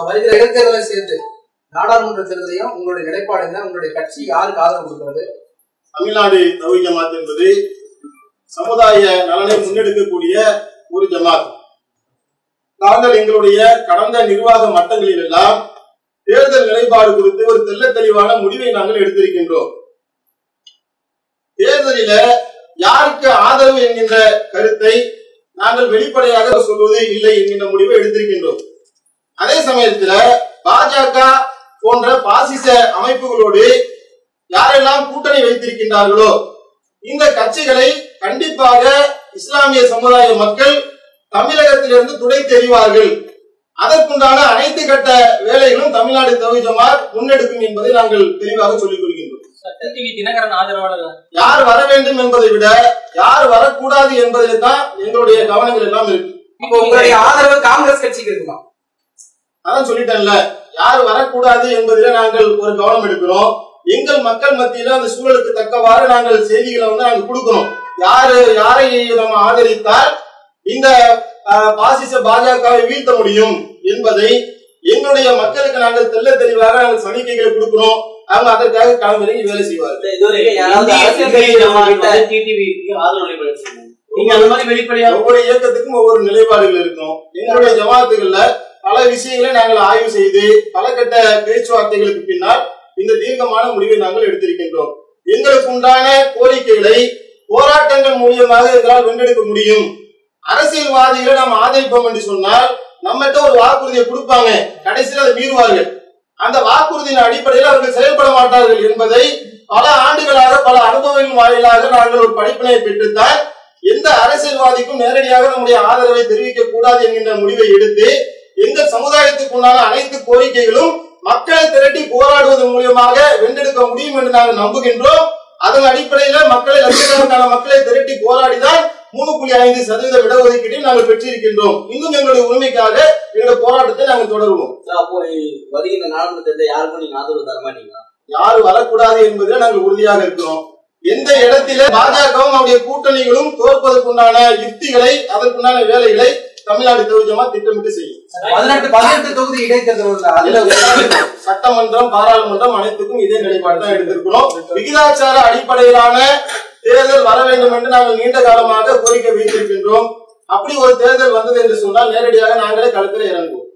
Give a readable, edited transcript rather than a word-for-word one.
வருகிற இடைத்தேர்தலை சேர்த்து நாடாளுமன்ற தேர்தலையும் உங்களுடைய நிலைப்பாடு என்ன? உங்களுடைய கட்சி யாருக்கு ஆதரவு கொடுக்கிறது? தமிழ்நாடு தௌஹீத் ஜமாத் என்பது சமுதாய நலனை முன்னெடுக்கக்கூடிய ஒரு ஜமாத். நாங்கள் எங்களுடைய கடந்த நிர்வாக மட்டங்களில் எல்லாம் தேர்தல் நிலைப்பாடு குறித்து ஒரு தெள்ள தெளிவான முடிவை நாங்கள் எடுத்திருக்கின்றோம். தேர்தலில யாருக்கு ஆதரவு என்கின்ற கருத்தை நாங்கள் வெளிப்படையாக சொல்வது இல்லை என்கின்ற முடிவை எடுத்திருக்கின்றோம். அதே சமயத்தில் பாஜக போன்ற பாசிச அமைப்புகளோடு யாரெல்லாம் கூட்டணி வைத்திருக்கின்றார்களோ இந்த கட்சிகளை கண்டிப்பாக இஸ்லாமிய சமுதாய மக்கள் தமிழகத்திலிருந்து துடை தெரிவார்கள். அதற்குண்டான அனைத்து கட்ட வேலைகளும் தமிழ்நாடு தௌஹீத் ஜமாத் முன்னெடுக்கும் என்பதை நாங்கள் தெளிவாக சொல்லிக் கொள்கின்றோம். யார் வர வேண்டும் என்பதை விட யார் வரக்கூடாது என்பதில் தான் எங்களுடைய கவனங்கள் எல்லாம் இருக்கு. இப்போ உங்களுடைய ஆதரவு காங்கிரஸ் கட்சிக்கு இருக்குமா? அதான் சொல்லிட்டேன்ல, யார் வரக்கூடாது என்பதில நாங்கள் ஒரு கவனம் எடுக்கிறோம். எங்கள் மக்கள் மத்தியில அந்த சூழலுக்கு தக்கவாறு நாங்கள் செய்திகளை நாங்கள் கொடுக்கிறோம். யாரை நம்ம ஆதரித்தால் இந்த பாசிச பாஜகவை வீழ்த்த முடியும் என்பதை எங்களுடைய மக்களுக்கு நாங்கள் தெள்ள தெளிவாக நாங்கள் சமிக்கைகளை கொடுக்கிறோம். அவங்க அதற்காக களமிறங்கி வேலை செய்வார்கள். ஒவ்வொரு இயக்கத்துக்கும் ஒவ்வொரு நிலைப்பாடுகள் இருக்கும். எங்களுடைய ஜமாத்துகள்ல பல விஷயங்களை நாங்கள் ஆய்வு செய்து பல கட்ட பேச்சுவார்த்தைகளுக்கு பின்னால் இந்த தீர்க்கமான முடிவை நாங்கள் எடுத்திருக்கின்றோம். எங்களுக்கு உண்டான கோரிக்கைகளை போராட்டங்கள் மூலியமாக எங்களால் வென்றெடுக்க முடியும். அரசியல்வாதிகளை நாம் ஆதரிப்போம் என்று சொன்னால் நம்மகிட்ட ஒரு வாக்குறுதியை கொடுப்பாங்க, கடைசியில் அதை மீறுவார்கள். அந்த வாக்குறுதியின் அடிப்படையில் அவர்கள் செயல்பட மாட்டார்கள் என்பதை பல ஆண்டுகளாக பல அனுபவங்களின் வாயிலாக நாங்கள் ஒரு படிப்பினை பெற்றுத்தான் எந்த அரசியல்வாதிக்கும் நேரடியாக நம்முடைய ஆதரவை தெரிவிக்க கூடாது என்கின்ற முடிவை எடுத்து எங்கள் சமுதாயத்துக்கு உண்டான அனைத்து கோரிக்கைகளும் மக்களை திரட்டி போராடுவதன் மூலமாக வென்றெடுக்க முடியும் என்று நாங்கள் நம்புகின்றோம். அதன் அடிப்படையில மக்களை லட்சக்கணக்கான மக்களை திரட்டி போராடிதான் 3.5% இடஒதுக்கீட்டை நாங்கள் பெற்றிருக்கின்றோம். இன்னும் எங்களுடைய உரிமைக்காக எங்களுடைய போராட்டத்தை நாங்கள் தொடருவோம். வருகின்ற நாடாளுமன்ற யாருக்கும் நீங்க ஆதரவு தர மாட்டீங்களா? யாரு வரக்கூடாது என்பதில் நாங்கள் உறுதியாக இருக்கிறோம். எந்த இடத்தில பாஜகவும் அவருடைய கூட்டணிகளும் தோற்பதற்குண்டான யுக்திகளை அதற்குண்டான வேலைகளை தமிழ்நாடு தௌஹீத் ஜமாத் திட்டமிட்டு செய்யும். 18 தொகுதி இடைத்தேர்தல் சட்டமன்றம் பாராளுமன்றம் அனைத்துக்கும் இதே நிலைப்பாடு தான் எடுத்திருக்கிறோம். விகிதாச்சார அடிப்படையிலான தேர்தல் வர வேண்டும் என்று நாங்கள் நீண்ட காலமாக கோரிக்கை வைத்திருக்கின்றோம். அப்படி ஒரு தேர்தல் வந்தது என்று சொன்னால் நேரடியாக நாங்களே களத்தில் இறங்குவோம்.